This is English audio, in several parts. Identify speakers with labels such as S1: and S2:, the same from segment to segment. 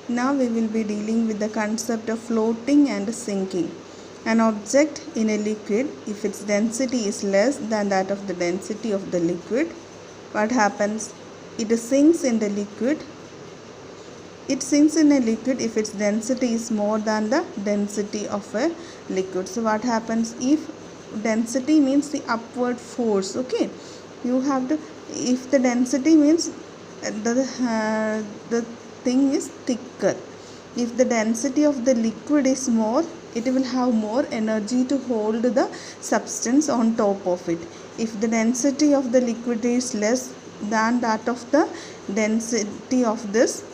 S1: Now we will be dealing with the concept of floating and sinking. An object in a liquid, if its density is less than that of the density of the liquid, what happens? It sinks in the liquid. It sinks in a liquid if its density is more than the density of a liquid. So what happens if density means the upward force? Okay, you have to, if the density means the thing is thicker. If the density of the liquid is more, it will have more energy to hold the substance on top of it. If the density of the liquid is less than that of the density of this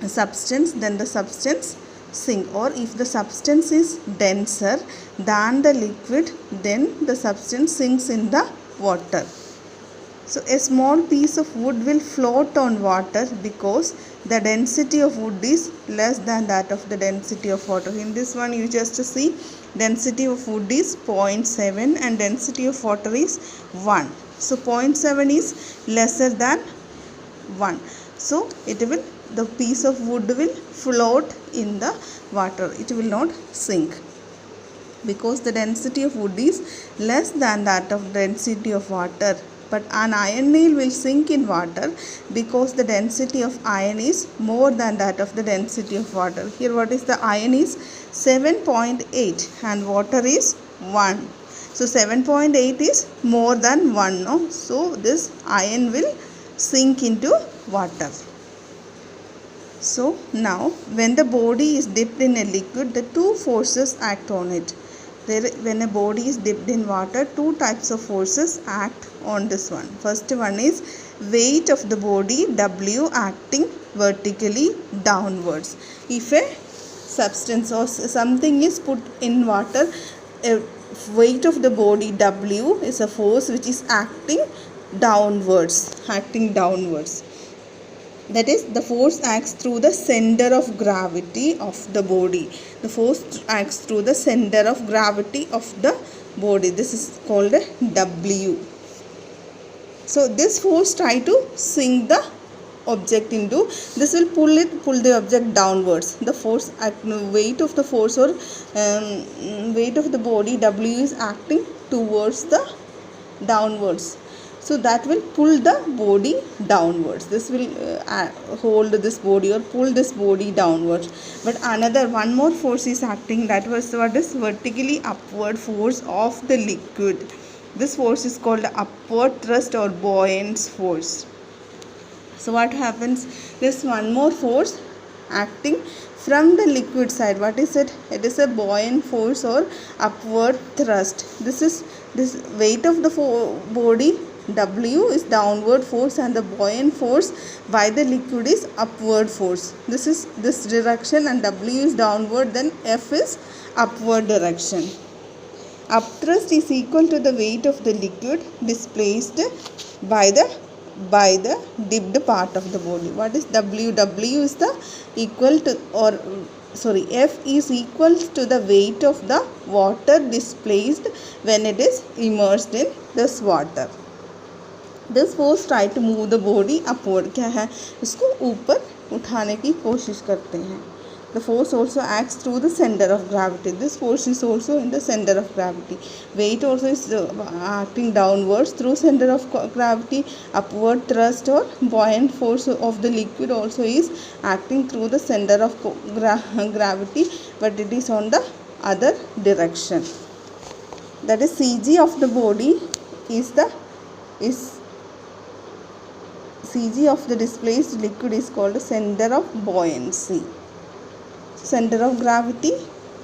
S1: substance, then the substance sink. Or if the substance is denser than the liquid, then the substance sinks in the water. So a small piece of wood will float on water because the density of wood is less than that of the density of water. In this one you just see density of wood is 0.7 and density of water is 1. So 0.7 is lesser than 1. So the piece of wood will float in the water. It will not sink because the density of wood is less than that of density of water. But an iron nail will sink in water because the density of iron is more than that of the density of water. Here what is the iron is 7.8 and water is 1. So 7.8 is more than 1. No? So this iron will sink into water. So now when the body is dipped in a liquid, the two forces act on it. When a body is dipped in water, two types of forces act on this one. First one is weight of the body, W, acting vertically downwards. If a substance or something is put in water, a weight of the body, W, is a force which is acting downwards. That is, the force acts through the center of gravity of the body. The force acts through the center of gravity of the body. This is called a W. So this force try to sink the object into. This will pull the object downwards. The force, weight of the force or weight of the body W is acting towards the downwards. So that will pull the body downwards. This will hold this body or pull this body downwards. But one more force is acting. That was what is vertically upward force of the liquid. This force is called upward thrust or buoyance force. So what happens? There's one more force acting from the liquid side. What is it? It is a buoyant force or upward thrust. This weight of the body W is downward force and the buoyant force by the liquid is upward force. This is this direction and W is downward, then F is upward direction. Upthrust is equal to the weight of the liquid displaced by the dipped part of the body. What is W? W is the F is equal to the weight of the water displaced when it is immersed in this water. This force try to move the body upward. क्या है? इसको ऊपर उठाने की कोशिश करते हैं. The force also acts through the center of gravity. This force is also in the center of gravity. Weight also is acting downwards through center of gravity. Upward thrust or buoyant force of the liquid also is acting through the center of gravity, but it is on the other direction. That is, CG of the body CG of the displaced liquid is called center of buoyancy, center of gravity,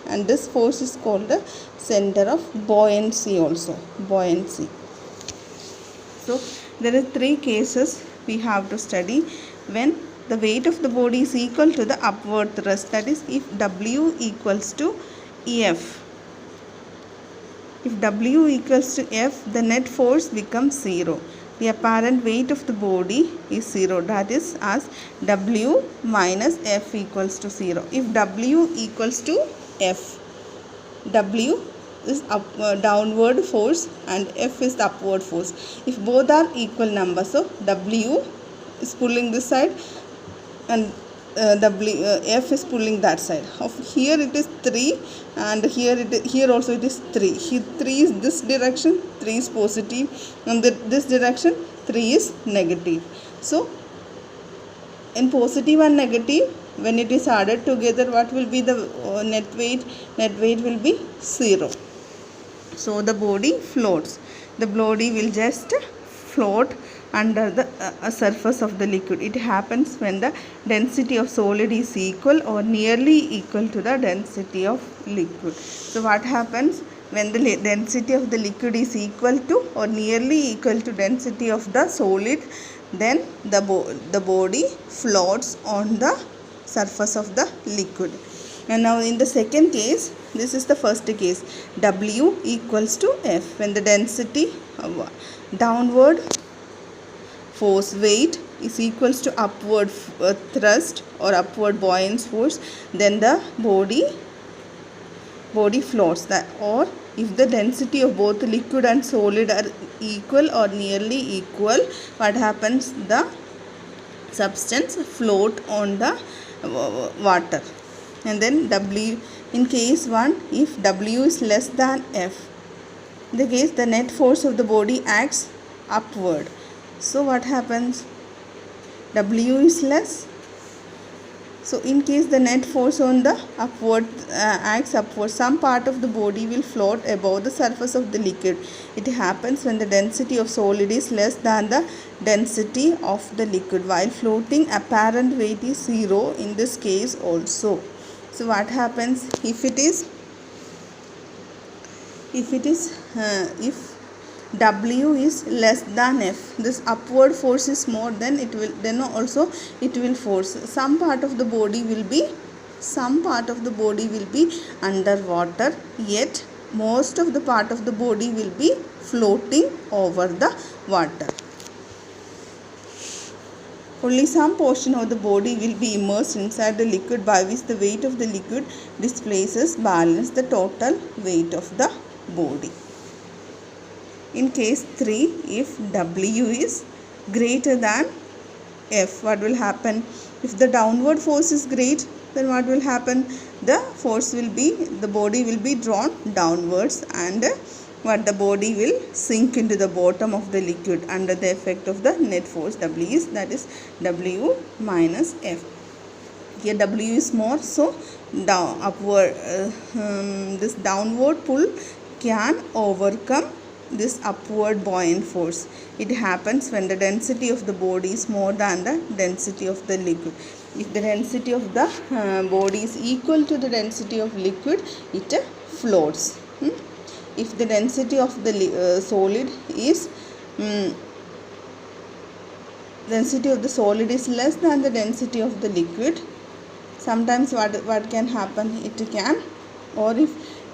S1: and this force is called the center of buoyancy also, buoyancy. So there are three cases we have to study when the weight of the body is equal to the upward thrust. That is, if W equals to F. If W equals to F, the net force becomes 0. The apparent weight of the body is 0. That is as W minus F equals to 0. If W equals to F, W is downward force and F is the upward force. If both are equal numbers, so W is pulling this side and F is pulling that side. Here it is 3, and here also it is 3. Here 3 is this direction, 3 is positive, and this direction 3 is negative. So in positive and negative, when it is added together, what will be the net weight? Net weight will be 0. So the body floats. The body will just float under the surface of the liquid. It happens when the density of solid is equal or nearly equal to the density of liquid. So what happens when the density of the liquid is equal to or nearly equal to density of the solid? Then the body floats on the surface of the liquid. And now in the second case, this is the first case, W equals to F. When the density downward force weight is equals to upward thrust or upward buoyant force, then the body floats. That, or if the density of both liquid and solid are equal or nearly equal, what happens? The substance float on the water. And then W, in case 1, if W is less than F, in the case the net force of the body acts upward. So what happens? W is less. So in case the net force on the upward acts upward, some part of the body will float above the surface of the liquid. It happens when the density of solid is less than the density of the liquid. While floating, apparent weight is 0 in this case also. So what happens if W is less than F, this upward force is more, then it will force. Some part of the body will be underwater, yet most of the part of the body will be floating over the water. Only some portion of the body will be immersed inside the liquid, by which the weight of the liquid displaces the total weight of the body. In case 3, if W is greater than F, what will happen? If the downward force is great, then what will happen? The body will be drawn downwards, and the body will sink into the bottom of the liquid under the effect of the net force W, that is W minus F. Here W is more, so this downward pull can overcome this upward buoyant force. It happens when the density of the body is more than the density of the liquid. If the density of the body is equal to the density of liquid, it floats. If the density of the solid is less than the density of the liquid, sometimes what can happen? It can, or if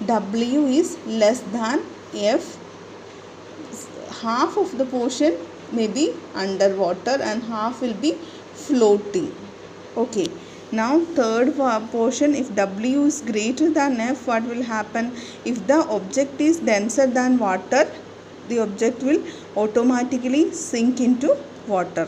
S1: W is less than F, half of the portion may be underwater and half will be floating. Okay. Now third portion, if W is greater than F, what will happen? If the object is denser than water, the object will automatically sink into water.